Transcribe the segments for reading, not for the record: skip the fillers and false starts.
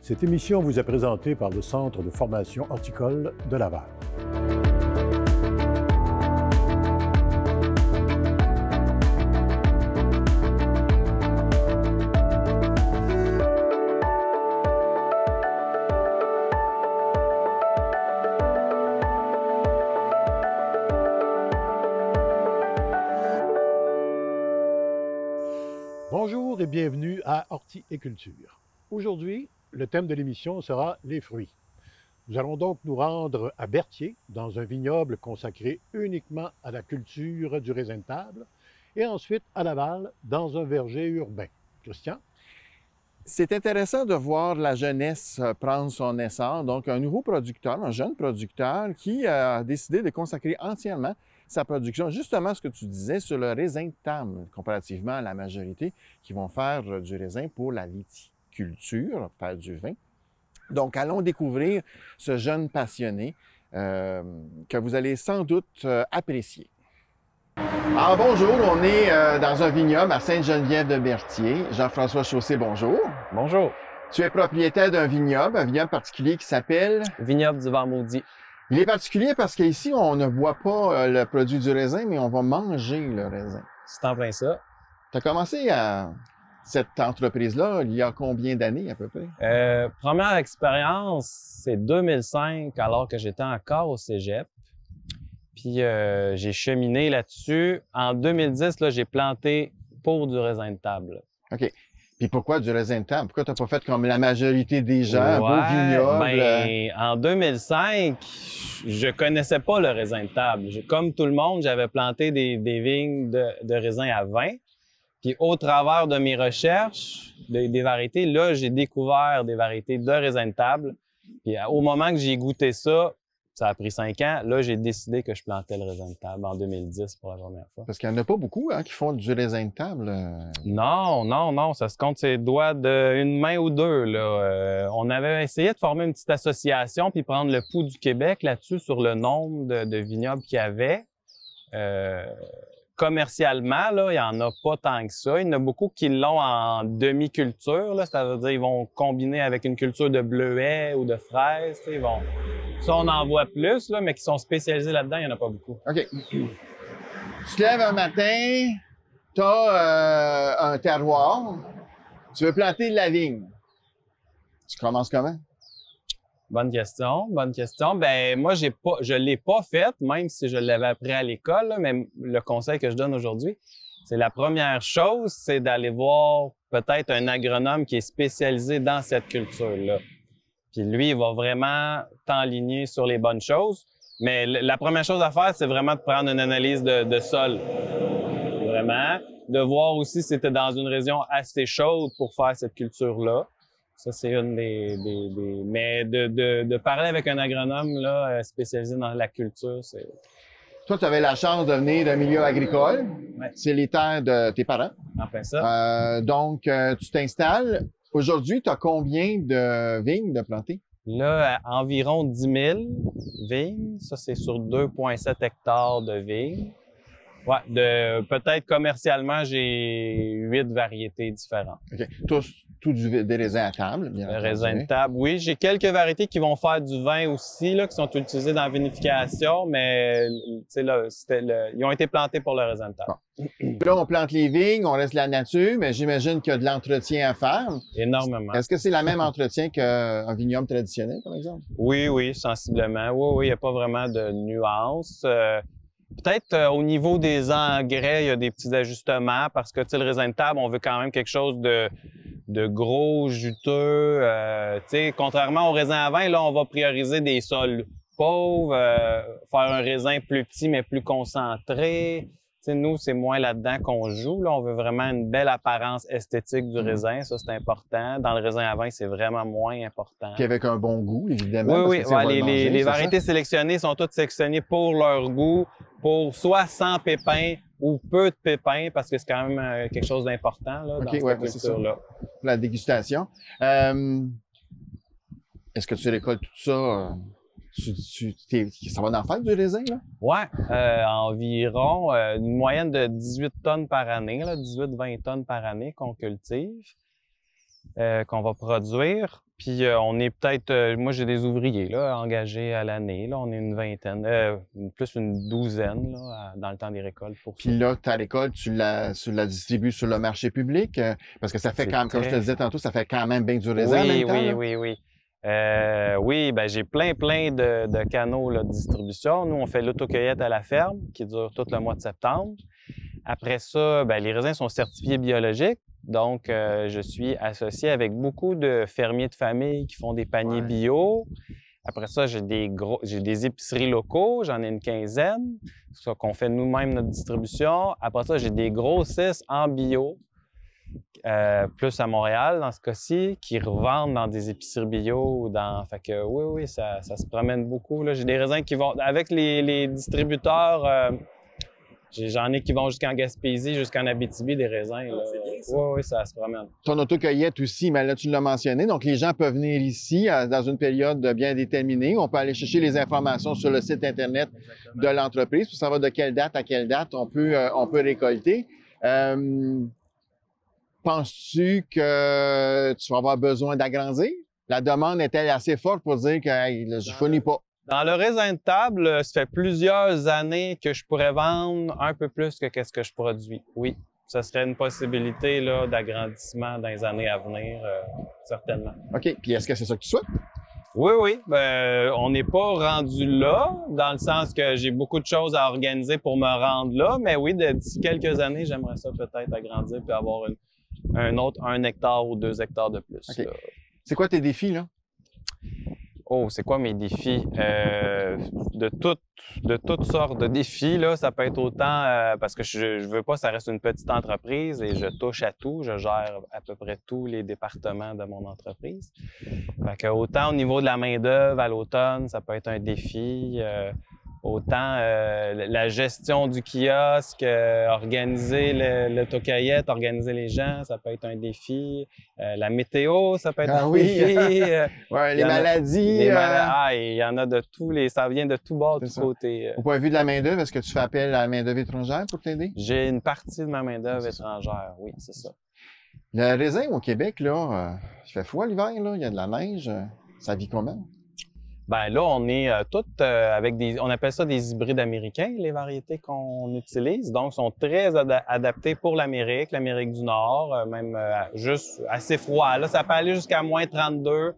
Cette émission vous est présentée par le Centre de formation horticole de Laval. Bonjour et bienvenue à Horticulture. Aujourd'hui, le thème de l'émission sera les fruits. Nous allons donc nous rendre à Berthier, dans un vignoble consacré uniquement à la culture du raisin de table, et ensuite à Laval, dans un verger urbain. Christian? C'est intéressant de voir la jeunesse prendre son essor. Donc, un nouveau producteur, un jeune producteur qui a décidé de consacrer entièrement sa production, justement ce que tu disais, sur le raisin de table, comparativement à la majorité qui vont faire du raisin pour la viticulture, faire du vin. Donc, allons découvrir ce jeune passionné que vous allez sans doute apprécier. Alors, bonjour, on est dans un vignoble à Sainte-Geneviève-de-Berthier. Jean-François Chaussé, bonjour. Bonjour. Tu es propriétaire d'un vignoble, un vignoble particulier qui s'appelle... Vignoble du Vent-Maudit. Il est particulier parce qu'ici, on ne boit pas le produit du raisin, mais on va manger le raisin. C'est en plein ça. Tu as commencé à cette entreprise-là il y a combien d'années à peu près? Première expérience, c'est 2005, alors que j'étais encore au cégep. Puis j'ai cheminé là-dessus. En 2010, là, j'ai planté pour du raisin de table. OK. Puis pourquoi du raisin de table? Pourquoi tu n'as pas fait comme la majorité des gens, un beau vignoble? Ben, en 2005, je connaissais pas le raisin de table. Comme tout le monde, j'avais planté des vignes de raisin à vin. Puis au travers de mes recherches, des variétés, là, j'ai découvert des variétés de raisin de table. Puis au moment que j'ai goûté ça, ça a pris 5 ans. Là, j'ai décidé que je plantais le raisin de table en 2010 pour la première fois. Parce qu'il n'y en a pas beaucoup qui font du raisin de table. Non. Ça se compte sur les doigts d'une main ou deux. Là. On avait essayé de former une petite association puis prendre le pouls du Québec là-dessus sur le nombre de vignobles qu'il y avait. Commercialement, là, il n'y en a pas tant que ça. Il y en a beaucoup qui l'ont en demi-culture. C'est-à-dire qu'ils vont combiner avec une culture de bleuets ou de fraises. Ça, on en voit plus, là, mais qui sont spécialisés là-dedans, il n'y en a pas beaucoup. OK. Tu te lèves un matin, tu as un terroir, tu veux planter de la vigne. Tu commences comment? Bonne question. Ben moi, je l'ai pas faite, même si je l'avais appris à l'école, là, mais le conseil que je donne aujourd'hui, c'est la première chose, c'est d'aller voir peut-être un agronome qui est spécialisé dans cette culture-là. Puis lui, il va vraiment t'enligner sur les bonnes choses. Mais la première chose à faire, c'est vraiment de prendre une analyse de sol. Vraiment. De voir aussi si c'était dans une région assez chaude pour faire cette culture-là. Ça, c'est une Mais de parler avec un agronome là, spécialisé dans la culture, c'est... Toi, tu avais la chance de venir d'un milieu agricole. Ouais. C'est les terres de tes parents. Enfin ça. Donc, tu t'installes. Aujourd'hui, tu as combien de vignes de planter? Là, environ 10 000 vignes. Ça, c'est sur 2,7 hectares de vignes. Ouais, peut-être commercialement, j'ai 8 variétés différentes. OK. Tout des raisins à table, bien entendu. Raisin de table, oui. J'ai quelques variétés qui vont faire du vin aussi, là, qui sont utilisées dans la vinification, mais là, ils ont été plantés pour le raisin de table. Bon. Là, on plante les vignes, on laisse la nature, mais j'imagine qu'il y a de l'entretien à faire. Énormément. Est-ce que c'est le même entretien qu'un vignoble traditionnel, par exemple? Oui, sensiblement. Oui, il n'y a pas vraiment de nuances. Peut-être au niveau des engrais, il y a des petits ajustements parce que le raisin de table, on veut quand même quelque chose de gros, juteux. Contrairement au raisin à vin, là, on va prioriser des sols pauvres, faire un raisin plus petit mais plus concentré. Nous, c'est moins là-dedans qu'on joue. Là. On veut vraiment une belle apparence esthétique du raisin. Ça, c'est important. Dans le raisin à vin, c'est vraiment moins important. Puis avec un bon goût, évidemment. Oui. Les variétés sélectionnées sont toutes sélectionnées pour leur goût, pour soit sans pépins ou peu de pépins, parce que c'est quand même quelque chose d'important là, dans cette culture-là. Pour la dégustation. Est-ce que tu récoltes tout ça? Ça va en faire du raisin, là? Oui, environ une moyenne de 18 tonnes par année, 18-20 tonnes par année qu'on cultive. qu'on va produire. Puis on est peut-être, moi j'ai des ouvriers là, engagés à l'année. Là, on est une vingtaine, plus une douzaine là, dans le temps des récoltes pour ça. Puis là, ta récolte, tu la distribues sur le marché public? Parce que ça fait C'est quand même, comme je te très- disais tantôt, ça fait quand même bien du raisin en même temps. là. Oui. Oui, ben j'ai plein de canaux là, de distribution. Nous, on fait l'autocueillette à la ferme qui dure tout le mois de septembre. Après ça, ben, les raisins sont certifiés biologiques. Donc, je suis associé avec beaucoup de fermiers de famille qui font des paniers Ouais. bio. Après ça, j'ai des épiceries locaux, j'en ai une quinzaine, ça qu'on fait nous-mêmes notre distribution. Après ça, j'ai des grossistes en bio, plus à Montréal dans ce cas-ci, qui revendent dans des épiceries bio ou dans. Fait que oui, ça se promène beaucoup. Là. J'ai des raisins qui vont. Avec les distributeurs. J'en ai qui vont jusqu'en Gaspésie, jusqu'en Abitibi, des raisins. Là. C'est bien, ça. Oui, ça se promène. Ton autocueillette aussi, mais là, tu l'as mentionné. Donc, les gens peuvent venir ici dans une période bien déterminée. On peut aller chercher les informations sur le site Internet de l'entreprise pour savoir de quelle date à quelle date on peut récolter. Penses-tu que tu vas avoir besoin d'agrandir? La demande est-elle assez forte pour dire que hey, là, je fournis pas? Dans le raisin de table, ça fait plusieurs années que je pourrais vendre un peu plus que ce que je produis. Oui, ce serait une possibilité là, d'agrandissement dans les années à venir, certainement. OK. Puis est-ce que c'est ça que tu souhaites? Oui. Ben, on n'est pas rendu là, dans le sens que j'ai beaucoup de choses à organiser pour me rendre là. Mais oui, d'ici quelques années, j'aimerais ça peut-être agrandir puis avoir un hectare ou 2 hectares de plus. OK. C'est quoi tes défis, là? Oh, c'est quoi mes défis? De toutes sortes de défis, là. Ça peut être autant parce que je veux pas, ça reste une petite entreprise et je touche à tout. Je gère à peu près tous les départements de mon entreprise. Fait que autant au niveau de la main-d'œuvre à l'automne, ça peut être un défi. Autant la gestion du kiosque, organiser l'autocueillette, organiser les gens, ça peut être un défi. La météo, ça peut être un défi. Ouais, les maladies. Il y en a de ça vient de tous bords, de tous côtés. Au point de vue de la main-d'œuvre, est-ce que tu fais appel à la main-d'œuvre étrangère pour t'aider? J'ai une partie de ma main-d'œuvre étrangère, oui, c'est ça. Le raisin au Québec, là, il fait froid l'hiver, là, il y a de la neige. Ça vit comment? Ben là, on est toutes avec on appelle ça des hybrides américains, les variétés qu'on utilise. Donc, sont très adaptés pour l'Amérique du Nord, même juste assez froid. Là, ça peut aller jusqu'à moins 32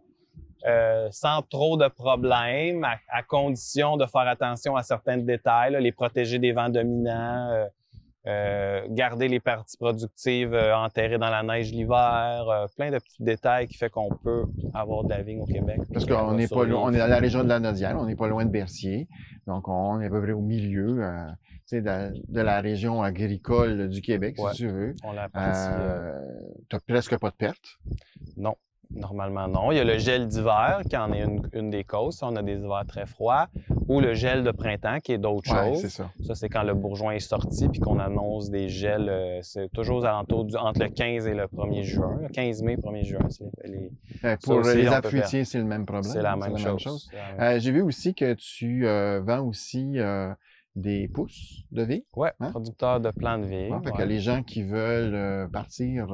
sans trop de problèmes, à condition de faire attention à certains détails, là, les protéger des vents dominants, garder les parties productives enterrées dans la neige l'hiver, plein de petits détails qui fait qu'on peut avoir de la vigne au Québec. Parce qu'on n'est pas loin, on est dans la région de la Nodière, on n'est pas loin de Berthier, donc on est à peu près au milieu de la région agricole du Québec, si tu veux. On l'apprécie. Tu n'as presque pas de pertes. Non. Normalement, non. Il y a le gel d'hiver qui en est une des causes. On a des hivers très froids. Ou le gel de printemps qui est d'autres choses. C'est ça. Ça, c'est quand le bourgeon est sorti puis qu'on annonce des gels. C'est toujours aux alentours entre le 15 et le 1er juin. Le 15 mai, 1er juin. Pour les appuitiers, c'est le même problème. C'est la même chose. J'ai vu aussi que tu vends aussi des pousses de vigne. Oui, producteur de plants de vigne. Fait que les gens qui veulent partir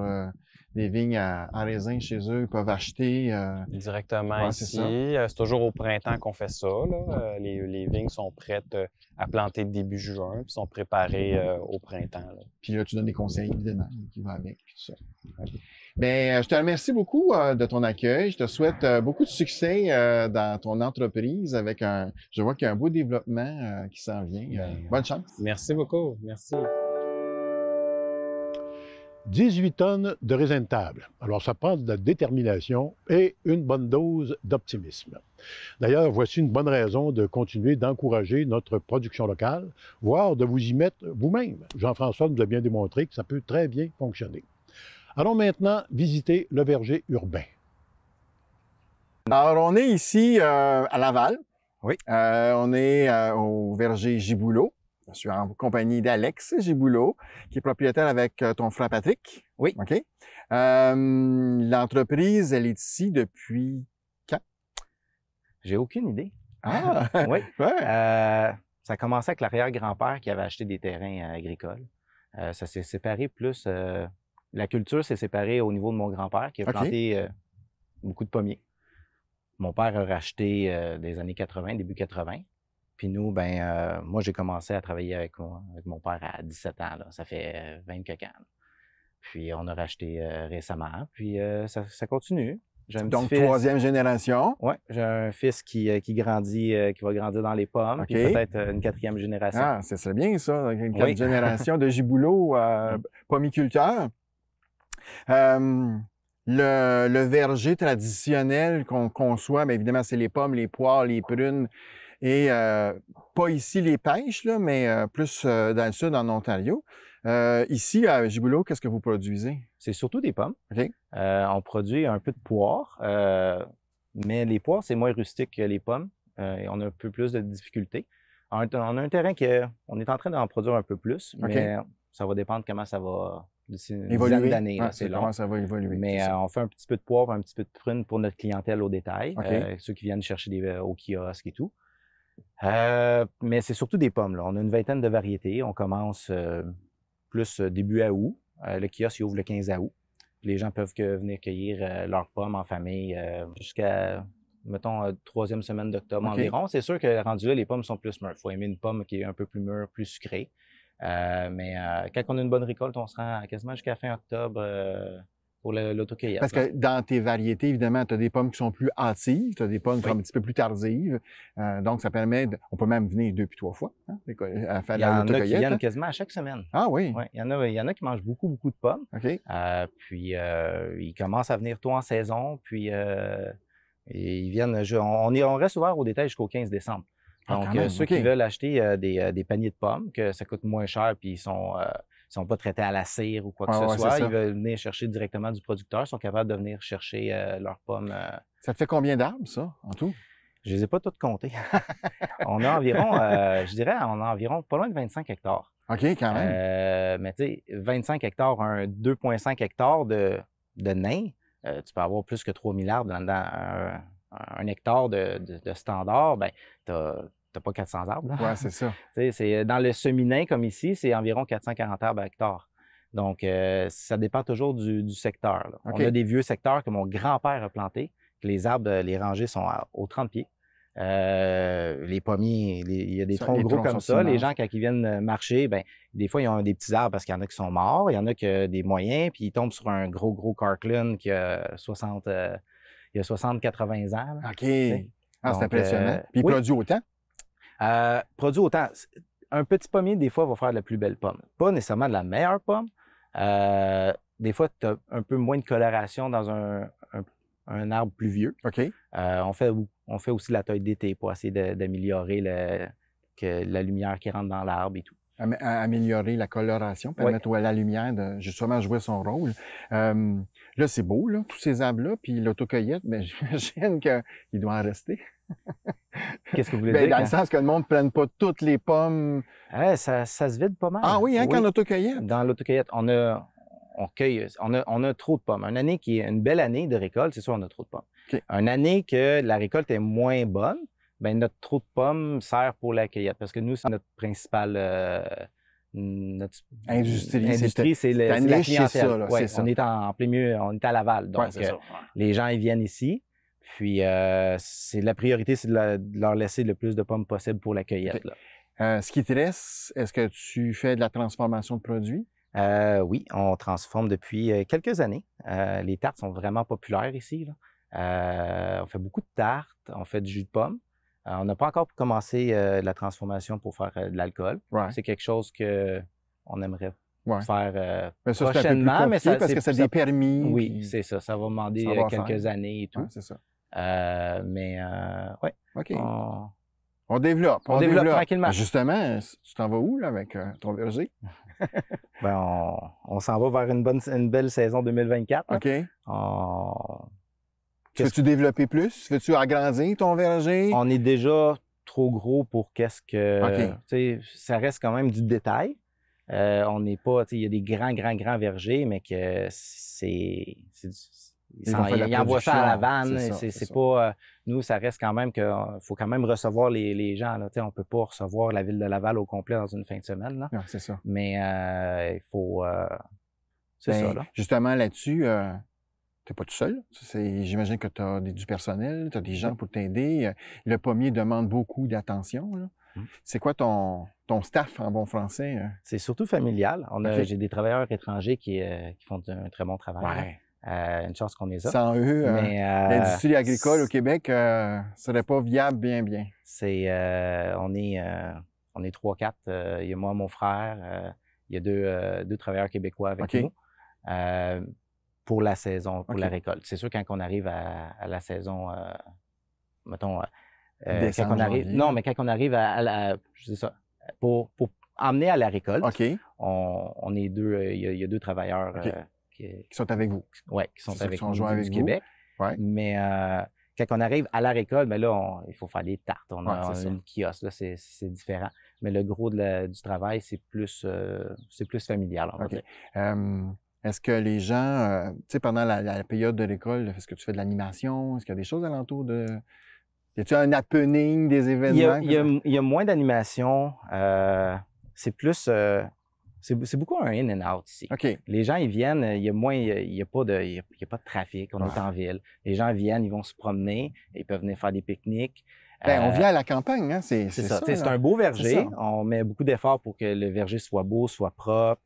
des vignes à raisin chez eux peuvent acheter directement ici. C'est toujours au printemps qu'on fait ça. Là. Les vignes sont prêtes à planter début juin, puis sont préparées au printemps. Là. Puis là, tu donnes des conseils, évidemment, qui vont avec, puis tout ça. Bien, je te remercie beaucoup de ton accueil. Je te souhaite beaucoup de succès dans ton entreprise je vois qu'il y a un beau développement qui s'en vient. Bonne chance. Merci beaucoup. Merci. 18 tonnes de raisin de table. Alors, ça prend de la détermination et une bonne dose d'optimisme. D'ailleurs, voici une bonne raison de continuer d'encourager notre production locale, voire de vous y mettre vous-même. Jean-François nous a bien démontré que ça peut très bien fonctionner. Allons maintenant visiter le verger urbain. Alors, on est ici à Laval. Oui. On est au verger Giboulot. Je suis en compagnie d'Alex Giboulot, qui est propriétaire avec ton frère Patrick. Oui. OK. L'entreprise, elle est ici depuis quand? J'ai aucune idée. Ah! Oui. Ouais. Ça a commencé avec l'arrière-grand-père qui avait acheté des terrains agricoles. Ça s'est séparé plus La culture s'est séparée au niveau de mon grand-père qui a OK. planté beaucoup de pommiers. Mon père a racheté des années 80, début 80. Puis nous, moi, j'ai commencé à travailler avec mon père à 17 ans. Là. Ça fait 20 quelques ans. Là. Puis on a racheté récemment. Puis ça continue. J'ai un Donc, petit fils. 3e génération. Oui, j'ai un fils qui grandit, qui va grandir dans les pommes. OK. Puis peut-être une 4e génération. Ah, c'est bien ça, une Oui. 4e génération de giboulots pommiculteurs. Le verger traditionnel qu'on conçoit, bien évidemment, c'est les pommes, les poires, les prunes et pas ici les pêches, là, mais plus dans le sud, en Ontario. Ici, à Giboulot, qu'est-ce que vous produisez? C'est surtout des pommes. OK. On produit un peu de poires, mais les poires, c'est moins rustique que les pommes. Et on a un peu plus de difficultés. On a un terrain on est en train d'en produire un peu plus, OK. mais ça va dépendre comment ça va d'ici une dizaine Évoluer. d'années. Ouais, c'est long. comment ça va évoluer. Mais on fait un petit peu de poivre, un petit peu de prune pour notre clientèle au détail, OK. ceux qui viennent chercher au kiosque et tout. Mais c'est surtout des pommes. Là. On a une vingtaine de variétés. On commence plus début à août. Le kiosque il ouvre le 15 août. Les gens peuvent venir cueillir leurs pommes en famille jusqu'à, mettons, 3e semaine d'octobre OK. environ. C'est sûr que rendu là, les pommes sont plus mûres. Il faut aimer une pomme qui est un peu plus mûre, plus sucrée. Mais quand on a une bonne récolte, on se rend quasiment jusqu'à fin octobre pour l'autocueillette. Parce que dans tes variétés, évidemment, tu as des pommes qui sont plus hâtives, tu as des pommes qui sont un petit peu plus tardives. Donc, ça permet, on peut même venir 2 puis 3 fois à faire Il y en a qui l'autocueillette. viennent quasiment à chaque semaine. Ah oui? Ouais, il y en a qui mangent beaucoup, beaucoup de pommes. OK. Puis ils commencent à venir tôt en saison. Puis ils viennent. On reste ouvert au détail jusqu'au 15 décembre. Ah, Donc, quand même, ceux OK. qui veulent acheter des paniers de pommes, que ça coûte moins cher, puis ils sont pas traités à la cire ou quoi que Ah, ce ouais, soit. c'est ça. Ils veulent venir chercher directement du producteur. Ils sont capables de venir chercher leurs pommes. Ça te fait combien d'arbres, ça, en tout? Je les ai pas toutes comptées. On a environ, je dirais, on a environ pas loin de 25 hectares. OK, quand même. Mais tu sais, 25 hectares, 2,5 hectares de nains, tu peux avoir plus que 3000 arbres dans un hectare de standard, ben, t'as pas 400 arbres. Là. Ouais, c'est ça. Tu sais, dans le semi-nain, comme ici, c'est environ 440 arbres à hectare. Donc, ça dépend toujours du secteur. Là. OK. On a des vieux secteurs que mon grand-père a plantés, que les arbres, les rangées sont aux 30 pieds. Les pommiers, il y a des troncs les gros troncs comme sont ça. Les immenses. gens, quand ils viennent marcher, ben, des fois, ils ont des petits arbres parce qu'il y en a qui sont morts. Il y en a qui ont des moyens, puis ils tombent sur un gros Kirkland qui a 60-80 ans. Là. OK. Ah, c'est Donc, impressionnant. Puis il oui. produit autant? Produit autant. Un petit pommier, des fois, va faire de la plus belle pomme. Pas nécessairement de la meilleure pomme. Des fois, tu as un peu moins de coloration dans un arbre plus vieux. OK. On fait aussi la taille d'été pour essayer d'améliorer la lumière qui rentre dans l'arbre et tout. Améliorer la coloration, permettre à la lumière de justement jouer son rôle. Là, c'est beau, là, tous ces arbres-là, puis l'autocueillette, mais j'imagine qu'il doit en rester. Qu'est-ce que vous voulez Ben, dire? dans le sens que le monde ne prenne pas toutes les pommes. Ouais, ça se vide pas mal. Ah oui, hein, qu'en autocueillette? Dans l'autocueillette, on a trop de pommes. Une année qui est une belle année de récolte, c'est sûr, on a trop de pommes. OK. Une année que la récolte est moins bonne, ben notre trop de pommes sert pour la cueillette parce que nous, c'est notre principale Industrie, c'est ta la niche, c'est clientèle. ça, là, Ouais, c'est ça. on est en plein milieu, on est à Laval. Donc, Ouais, c'est ça. les gens, ils viennent ici. Puis, c'est la priorité, c'est de leur laisser le plus de pommes possible pour la cueillette. OK. Là. Ce qui te reste, est-ce que tu fais de la transformation de produits? Oui, on transforme depuis quelques années. Les tartes sont vraiment populaires ici. Là. On fait beaucoup de tartes, on fait du jus de pomme. On n'a pas encore commencé la transformation pour faire de l'alcool. Ouais. C'est quelque chose qu'on aimerait faire Mais ça, prochainement. c'est un peu plus mais compliqué parce que ça a des permis. Oui, puis c'est ça. Ça va demander ça va quelques faire. années et tout. Ouais, c'est ça. Ouais. OK. On- On développe. On développe tranquillement. Justement, tu t'en vas où là, avec ton verger? on s'en va vers une belle saison 2024. là. OK. On- Veux-tu développer plus? Veux-tu agrandir ton verger? On est déjà trop gros pour qu'est-ce que... OK. Tu sais, ça reste quand même du détail. On n'est pas... Tu sais, il y a des grands vergers, mais que c'est Ils vont faire de la ils envoient ça à la production, vanne. c'est ça, C'est c'est ça. pas... nous, ça reste quand même que faut quand même recevoir les gens. Là. Tu sais, on peut pas recevoir la ville de Laval au complet dans une fin de semaine. Là. Non, c'est ça. Mais il faut... C'est ça, là. Justement, là-dessus, tu n'es pas tout seul. J'imagine que tu as du personnel, tu as des gens pour t'aider. Le pommier demande beaucoup d'attention, là. C'est quoi ton staff en bon français? C'est surtout familial. OK. J'ai des travailleurs étrangers qui font un très bon travail. Ouais. Une chance qu'on les a. Sans eux, Mais, l'industrie agricole au Québec serait pas viable bien. on est 3-4. Il y a moi, mon frère. Il y a deux travailleurs québécois avec OK. nous pour la saison, pour OK. la récolte. C'est sûr, quand on arrive à la saison, mettons, Décembre, quand on arrive, janvier. non, mais quand on arrive je dis ça, pour emmener à la récolte, OK. Qui on est deux, il y a deux travailleurs OK. qui sont avec vous. sont C'est ça, avec qui sont nous joints avec du vous. Québec. Ouais. Mais quand on arrive à la récolte, ben là, il faut faire des tartes. On Ouais, a c'est ça. une kiosque, là, c'est différent. Mais le gros du travail, c'est plus familial, on va OK. dire. Est-ce que les gens, tu sais, pendant la période de l'école, est-ce que tu fais de l'animation? Est-ce qu'il y a des choses alentour de... Y a-tu un happening, des événements? Il y a moins d'animation. C'est plus... c'est beaucoup un in and out ici. OK. Les gens, ils viennent, il y a pas de trafic, on est en ville. Les gens viennent, ils vont se promener, ils peuvent venir faire des pique-niques. Ben, on vit à la campagne, hein? C'est ça. C'est là. un beau C'est verger. ça. On met beaucoup d'efforts pour que le verger soit beau, soit propre.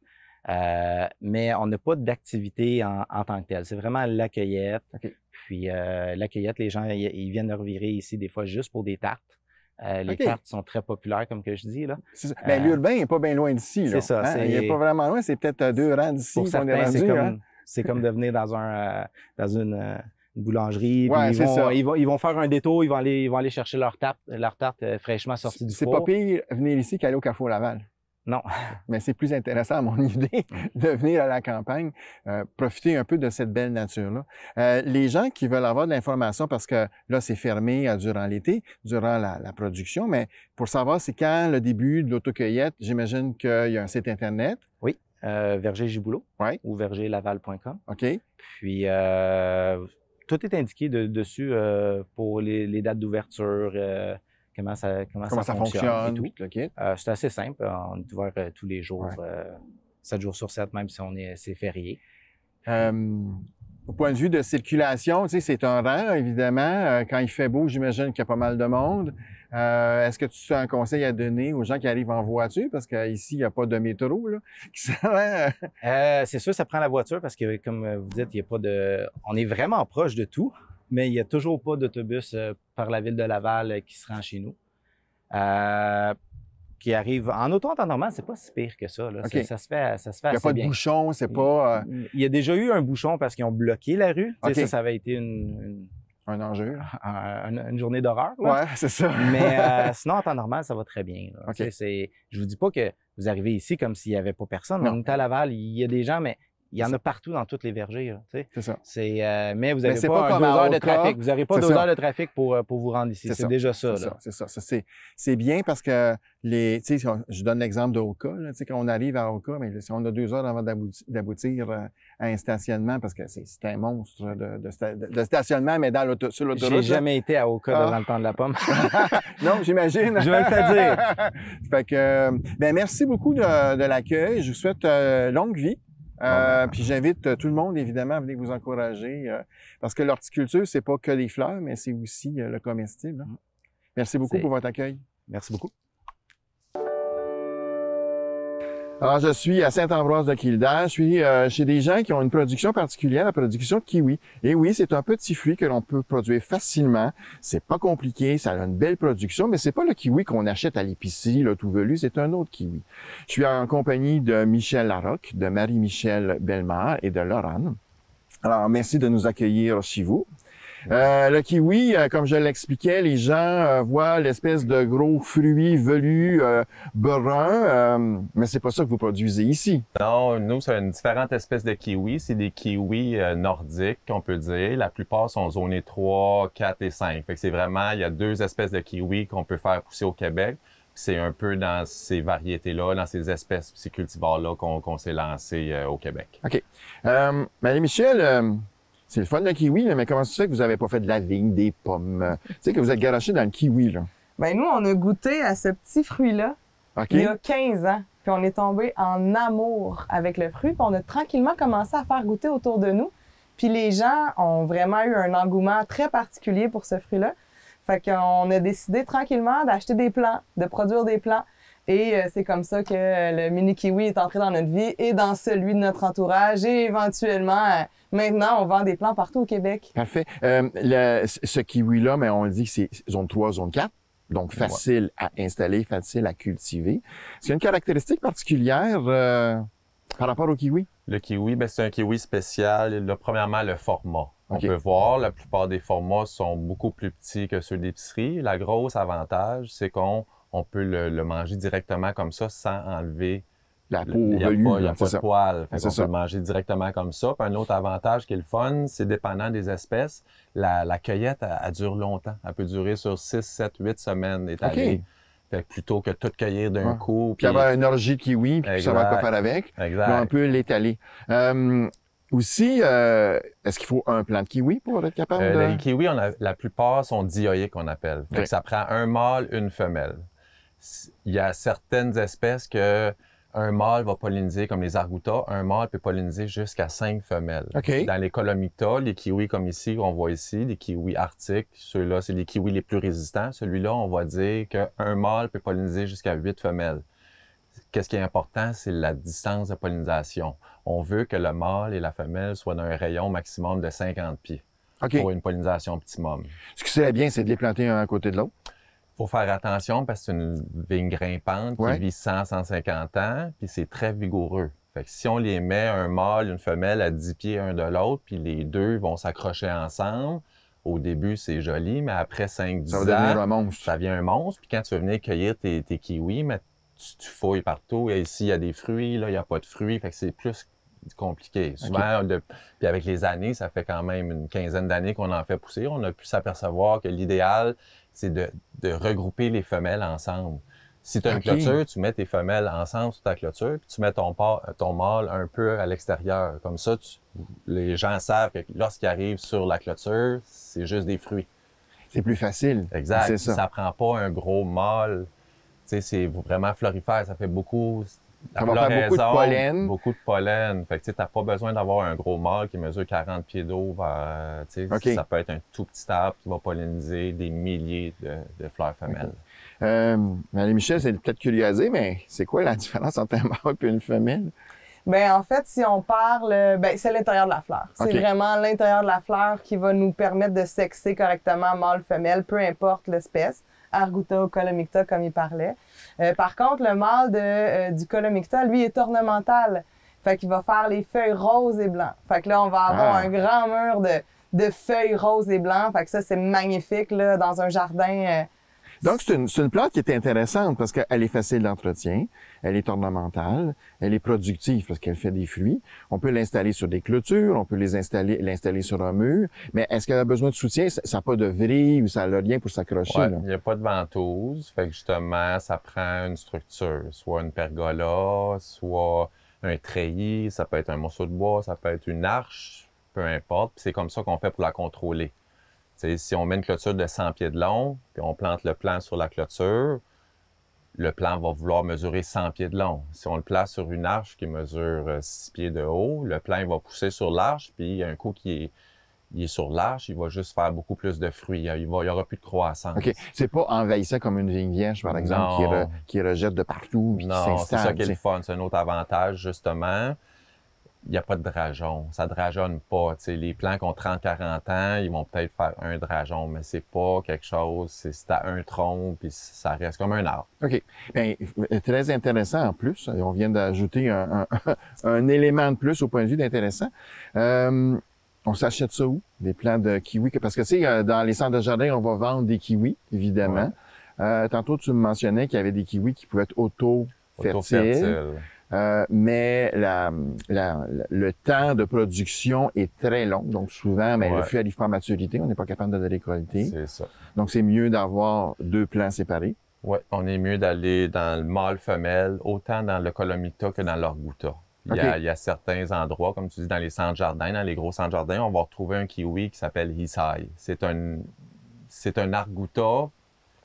Mais on n'a pas d'activité en tant que telle. C'est vraiment l'accueillette. OK. Puis l'accueillette, les gens, ils viennent revirer ici des fois juste pour des tartes. Les OK. tartes sont très populaires, comme que je dis, là. C'est ça. Ben, l'urbain n'est pas bien loin d'ici. c'est ça, Hein? Il n'est pas vraiment loin. C'est peut-être 2 rangs d'ici Pour qu'on est certains, rendu. Hein? c'est comme de venir dans une boulangerie. Ouais, Puis c'est ça. ils vont faire un détour, ils vont aller chercher leur tarte fraîchement sortie du C'est four. pas pire venir ici qu'aller au Carrefour Laval. Non. Mais c'est plus intéressant, à mon idée, de venir à la campagne, profiter un peu de cette belle nature-là. Les gens qui veulent avoir de l'information, parce que là, c'est fermé durant l'été, durant la production, mais pour savoir c'est quand le début de l'autocueillette, j'imagine qu'il y a un site Internet. Oui, Verger Giboulot Ouais. ou vergerlaval.com. OK. Puis, tout est indiqué dessus pour les dates d'ouverture, comment ça fonctionne et tout. puis le kit. C'est assez simple. On est ouvert tous les jours, 7 jours sur 7, même si c'est férié. Au point de vue de circulation, tu sais, c'est un rang, évidemment. Quand il fait beau, j'imagine qu'il y a pas mal de monde. Est-ce que tu as un conseil à donner aux gens qui arrivent en voiture? Parce qu'ici, il n'y a pas de métro, là. C'est sûr, ça prend la voiture parce que, comme vous dites, il y a pas de... On est vraiment proche de tout, mais il n'y a toujours pas d'autobus par la ville de Laval qui se rend chez nous. Qui arrive en auto en temps normal, c'est pas si pire que ça. Là. OK. Ça se fait assez bien. Il n'y a pas de bouchon, c'est pas... Il y a déjà eu un bouchon parce qu'ils ont bloqué la rue. Tu sais, OK. ça avait été un enjeu. une journée d'horreur. Là. Ouais, c'est ça. Mais sinon, en temps normal, ça va très bien. Là. OK. Tu sais, je vous dis pas que vous arrivez ici comme s'il n'y avait pas personne. Non. On est à Laval, il y a des gens, mais il y en a partout dans tous les vergers. Là, tu sais. C'est ça. Mais vous n'avez c'est pas, pas comme 2 à heures de Oka. trafic. Vous n'aurez pas C'est 2 ça. heures de trafic pour vous rendre ici. C'est déjà ça. Là. C'est ça. C'est bien parce que tu sais, je donne l'exemple de Oka. Là, tu sais, quand on arrive à Oka, mais si on a 2 heures avant d'aboutir à un stationnement, parce que c'est un monstre de stationnement, mais sur l'autoroute. J'ai jamais été à Oka dans le temps de la pomme. Non, j'imagine. Je vais le faire dire. Fait que, ben, merci beaucoup de l'accueil. Je vous souhaite longue vie. Puis j'invite tout le monde, évidemment, à venir vous encourager parce que l'horticulture, c'est pas que les fleurs, mais c'est aussi le comestible. Hein. Merci beaucoup pour votre accueil. Merci beaucoup. Alors, je suis à Saint-Ambroise-de-Kildare. Je suis chez des gens qui ont une production particulière, la production de kiwi. Et oui, c'est un petit fruit que l'on peut produire facilement. C'est pas compliqué, ça a une belle production, mais c'est pas le kiwi qu'on achète à l'épicerie, là, tout velu, c'est un autre kiwi. Je suis en compagnie de Michel Larocque, de Marie-Michel Bellemare et de Laurane. Alors, merci de nous accueillir chez vous. Le kiwi, comme je l'expliquais, les gens voient l'espèce de gros fruit velu brun, mais c'est pas ça que vous produisez ici. Non, nous, c'est une différente espèce de kiwi. C'est des kiwis nordiques, on peut dire. La plupart sont zonés 3, 4 et 5. Fait que c'est vraiment, il y a 2 espèces de kiwis qu'on peut faire pousser au Québec. C'est un peu dans ces variétés-là, dans ces espèces, ces cultivars-là qu'on s'est lancé au Québec. OK. Marie-Michel, c'est le fun, le kiwi, là, mais comment ça se fait que vous n'avez pas fait de la vigne, des pommes? Tu sais, que vous êtes garoché dans le kiwi, là. Ben nous, on a goûté à ce petit fruit-là OK? il y a 15 ans. Puis on est tombé en amour avec le fruit. Puis on a tranquillement commencé à faire goûter autour de nous. Puis les gens ont vraiment eu un engouement très particulier pour ce fruit-là. Fait qu'on a décidé tranquillement d'acheter des plants, de produire des plants. Et c'est comme ça que le mini kiwi est entré dans notre vie et dans celui de notre entourage. Et éventuellement, maintenant, on vend des plants partout au Québec. Parfait. Ce kiwi-là, mais on le dit que c'est zone 3, zone 4. Donc, facile à installer, facile à cultiver. Est-ce qu'il y a une caractéristique particulière par rapport au kiwi? Le kiwi, ben, c'est un kiwi spécial. Premièrement, le format. On OK. peut voir, la plupart des formats sont beaucoup plus petits que ceux d'épicerie. La grosse avantage, c'est qu'on peut le manger directement comme ça sans enlever La peau il n'y a velue, pas, il y a là, pas c'est de ça. poils. Fait C'est qu'on ça. peut le manger directement comme ça. Puis un autre avantage qui est le fun, c'est dépendant des espèces, la cueillette, elle dure longtemps. Elle peut durer sur 6, 7, 8 semaines étalées. OK. Fait que plutôt que tout cueillir d'un Ouais. coup. Puis avoir une orgie de kiwi, puis savoir quoi faire avec. Exact. Puis on peut l'étaler. Aussi, est-ce qu'il faut un plant de kiwi pour être capable de... Les kiwis, la plupart sont dioïques, on appelle. Fait OK. que ça prend un mâle, une femelle. Il y a certaines espèces que un mâle va polliniser, comme les arbutas. Un mâle peut polliniser jusqu'à 5 femelles. OK. Dans les colomicta, les kiwis comme ici, on voit ici, les kiwis arctiques, ceux-là, c'est les kiwis les plus résistants. Celui-là, on va dire qu'un mâle peut polliniser jusqu'à 8 femelles. Qu'est-ce qui est important, c'est la distance de pollinisation. On veut que le mâle et la femelle soient dans un rayon maximum de 50 pieds OK. pour une pollinisation optimum. Ce qui serait bien, c'est de les planter un à côté de l'autre. Faut faire attention parce que c'est une vigne grimpante Ouais. qui vit 100, 150 ans, puis c'est très vigoureux. Fait que si on les met un mâle, une femelle à 10 pieds un de l'autre, puis les deux vont s'accrocher ensemble, au début, c'est joli, mais après 5-10 Ça ans, va devenir un monstre. ça devient un monstre. Puis quand tu veux venir cueillir tes kiwis, mais tu fouilles partout. Et ici, il y a des fruits, là, il n'y a pas de fruits. Fait que c'est plus compliqué. Souvent, puis avec les années, ça fait quand même une quinzaine d'années qu'on en fait pousser. On a pu s'apercevoir que l'idéal, c'est de regrouper les femelles ensemble. Si tu as une OK. clôture, tu mets tes femelles ensemble sur ta clôture, puis tu mets ton mâle un peu à l'extérieur. Comme ça, les gens savent que lorsqu'ils arrivent sur la clôture, c'est juste des fruits. C'est plus facile. Exact. C'est ça. Ça prend pas un gros mâle. Tu sais, c'est vraiment florifère. Ça fait beaucoup... Ça va faire beaucoup de floraison, pollen. Beaucoup de pollen. Fait que tu n'as pas besoin d'avoir un gros mâle qui mesure 40 pieds d'eau. OK. Ça peut être un tout petit arbre qui va polliniser des milliers de fleurs femelles. Marie-Michel, c'est peut-être curiosé, mais c'est quoi la différence entre un mâle et une femelle? Ben en fait, si on parle, c'est l'intérieur de la fleur. C'est OK. vraiment l'intérieur de la fleur qui va nous permettre de sexer correctement mâle-femelle, peu importe l'espèce. Arguta ou Colomicta, comme il parlait. Par contre, le mâle du Colomicta, lui, est ornemental. Fait qu'il va faire les feuilles roses et blancs. Fait que là, on va avoir un grand mur de feuilles roses et blancs. Fait que ça, c'est magnifique, là, dans un jardin. Donc, c'est une plante qui est intéressante parce qu'elle est facile d'entretien, elle est ornementale, elle est productive parce qu'elle fait des fruits. On peut l'installer sur des clôtures, on peut l'installer sur un mur, mais est-ce qu'elle a besoin de soutien? Ça n'a pas de vrille ou ça n'a rien pour s'accrocher? Ouais, là? il n'y a pas de ventouse. Fait que justement, ça prend une structure. Soit une pergola, soit un treillis, ça peut être un morceau de bois, ça peut être une arche, peu importe. Puis c'est comme ça qu'on fait pour la contrôler. T'sais, si on met une clôture de 100 pieds de long, puis on plante le plant sur la clôture, le plant va vouloir mesurer 100 pieds de long. Si on le place sur une arche qui mesure 6 pieds de haut, le plant il va pousser sur l'arche, puis un coup qu'il est sur l'arche, il va juste faire beaucoup plus de fruits. Il y aura plus de croissance. OK. C'est pas envahissant comme une vigne vierge, par exemple, Non. qui rejette de partout, puis qui Non, c'est ça s'installe. qui est le fun. C'est un autre avantage, justement. Il n'y a pas de drageon. Ça ne drageonne pas. T'sais, les plants qui ont 30-40 ans, ils vont peut-être faire un drageon, mais c'est pas quelque chose. C'est à un tronc, puis ça reste comme un arbre. OK. Bien, très intéressant en plus. On vient d'ajouter un élément de plus au point de vue d'intéressant. On s'achète ça où? Des plants de kiwi? Parce que, tu sais, dans les centres de jardin, on va vendre des kiwis, évidemment. Tantôt, tu me mentionnais qu'il y avait des kiwis qui pouvaient être auto-fertiles. Auto-fertile. Mais le temps de production est très long. Donc, souvent, le Ouais. fruit n'arrive pas à maturité. On n'est pas capable de le récolter. C'est ça. Donc, c'est mieux d'avoir deux plants séparés. Oui, on est mieux d'aller dans le mâle-femelle, autant dans le colomicta que dans l'arbuta. Il y a certains endroits, comme tu dis, dans les centres jardins, dans les gros centres jardins, on va retrouver un kiwi qui s'appelle Hisai. C'est un arguta,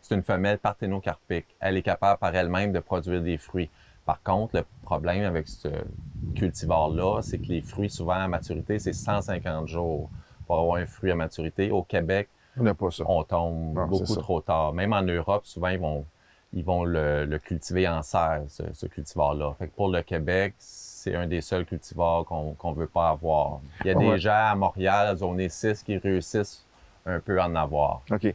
c'est une femelle parthénocarpique. Elle est capable par elle-même de produire des fruits. Par contre, le problème avec ce cultivar-là, c'est que les fruits, souvent à maturité, c'est 150 jours pour avoir un fruit à maturité. Au Québec, On n'a pas ça. on tombe Non, c'est beaucoup ça. trop tard. Même en Europe, souvent, ils vont le cultiver en serre, ce cultivar-là. Fait que pour le Québec, c'est un des seuls cultivars qu'on veut pas avoir. Il y a Ouais. des gens à Montréal, à zone 6, qui réussissent un peu à en avoir. OK.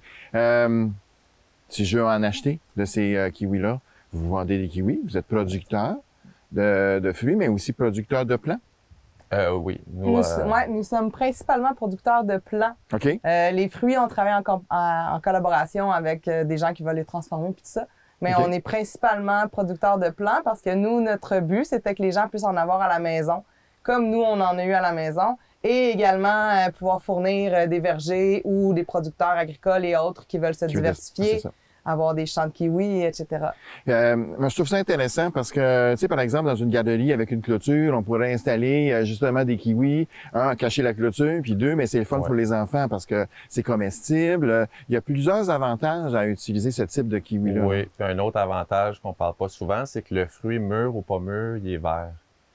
Si je veux en acheter de ces kiwis-là, vous vendez des kiwis, vous êtes producteur de fruits, mais aussi producteur de plants. Oui. Nous, Nous sommes principalement producteurs de plants. OK? Les fruits, on travaille en collaboration avec des gens qui veulent les transformer puis tout ça. Mais OK. on est principalement producteurs de plants parce que nous, notre but, c'était que les gens puissent en avoir à la maison, comme nous, on en a eu à la maison, et également pouvoir fournir des vergers ou des producteurs agricoles et autres qui veulent se diversifier, C'est ça. avoir des champs de kiwis, etc. Moi, je trouve ça intéressant parce que, tu sais, par exemple, dans une garderie avec une clôture, on pourrait installer justement des kiwis, cacher la clôture, puis deux, mais c'est le fun Ouais. pour les enfants parce que c'est comestible. Il y a plusieurs avantages à utiliser ce type de kiwi-là. oui. Puis un autre avantage qu'on parle pas souvent, c'est que le fruit mûr ou pas mûr, il est vert.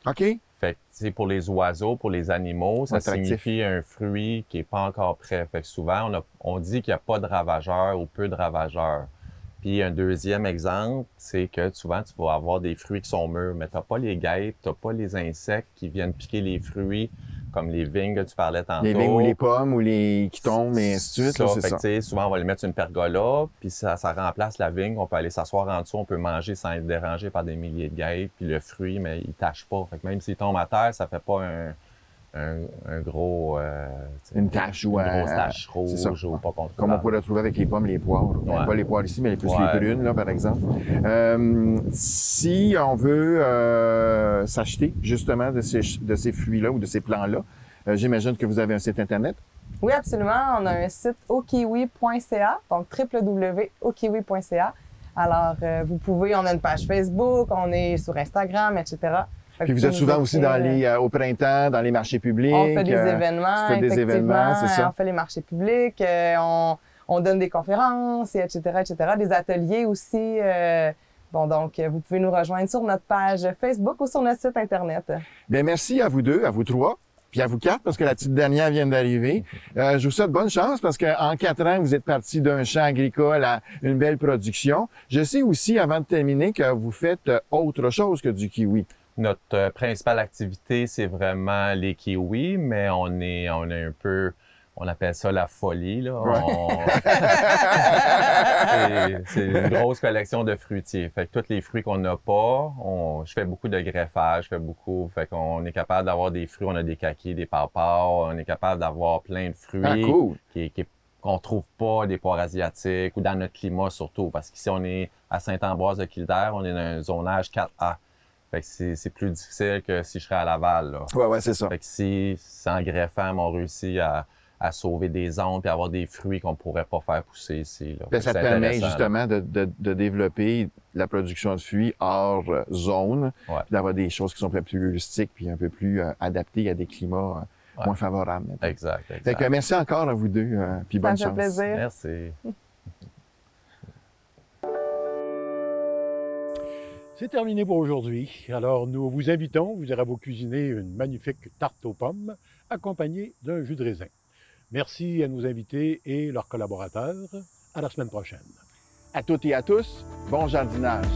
OK? Fait que, tu sais, pour les oiseaux, pour les animaux, ça Attractif. signifie un fruit qui est pas encore prêt. Fait que souvent, on dit qu'il n'y a pas de ravageurs ou peu de ravageurs. Puis un deuxième exemple, c'est que souvent, tu vas avoir des fruits qui sont mûrs, mais tu n'as pas les guêpes, tu n'as pas les insectes qui viennent piquer les fruits, comme les vignes que tu parlais tantôt. Les vignes ou les pommes ou les qui tombent et ainsi de suite, là, c'est Fait que, ça. tu sais, souvent, on va les mettre sur une pergola, puis ça remplace la vigne. On peut aller s'asseoir en dessous, on peut manger sans être dérangé par des milliers de guêpes. Puis le fruit, mais il tâche pas. Fait que même s'il tombe à terre, ça fait pas un gros... tu sais, Une tache ou une grosse tache c'est ça. rouge ou pas contrôlable. Comme on pourrait trouver avec les pommes, les poires. Ouais. Pas les poires ici, mais les plus Ouais. les prunes, là, par exemple. Si on veut s'acheter justement de ces fruits-là ou de ces plants-là, j'imagine que vous avez un site Internet. Oui, absolument. On a un site okiwi.ca, donc www.okiwi.ca. Alors, vous pouvez, on a une page Facebook, on est sur Instagram, etc. Fait Puis que vous êtes nous souvent aussi écrire, au printemps, dans les marchés publics. on fait des événements, tu fais des effectivement. événements, c'est ça. On fait les marchés publics, on donne des conférences, et etc., etc. Des ateliers aussi. Donc, vous pouvez nous rejoindre sur notre page Facebook ou sur notre site Internet. Bien, merci à vous deux, à vous trois, puis à vous quatre, parce que la petite dernière vient d'arriver. Je vous souhaite bonne chance, parce qu'en 4 ans, vous êtes parti d'un champ agricole à une belle production. Je sais aussi, avant de terminer, que vous faites autre chose que du kiwi. Notre principale activité, c'est vraiment les kiwis, mais on est un peu... On appelle ça la folie, là. C'est une grosse collection de fruitiers. Fait que tous les fruits qu'on n'a pas, je fais beaucoup de greffage, fait qu'on est capable d'avoir des fruits, on a des kakis, des papas, on est capable d'avoir plein de fruits Ah, cool. qu'on trouve pas, des poires asiatiques ou dans notre climat surtout, parce qu'ici on est à Saint-Ambroise-de-Kildare, on est dans un zonage 4A. Fait que c'est plus difficile que si je serais à Laval, là. Ouais, c'est ça. Fait que si en greffant, on réussit à sauver des zones et avoir des fruits qu'on pourrait pas faire pousser ici. Là. Ben, ça C'est permet intéressant, là. justement de développer la production de fruits hors zone, Ouais. puis d'avoir des choses qui sont un peu plus rustiques puis un peu plus adaptées à des climats Ouais. moins favorables. mettons. Exact. Fait que merci encore à vous deux, puis bonne Ça me fait chance. plaisir. Merci. C'est terminé pour aujourd'hui. Alors, nous vous invitons, vous aurez beau cuisiner une magnifique tarte aux pommes accompagnée d'un jus de raisin. Merci à nos invités et leurs collaborateurs. À la semaine prochaine. À toutes et à tous, bon jardinage.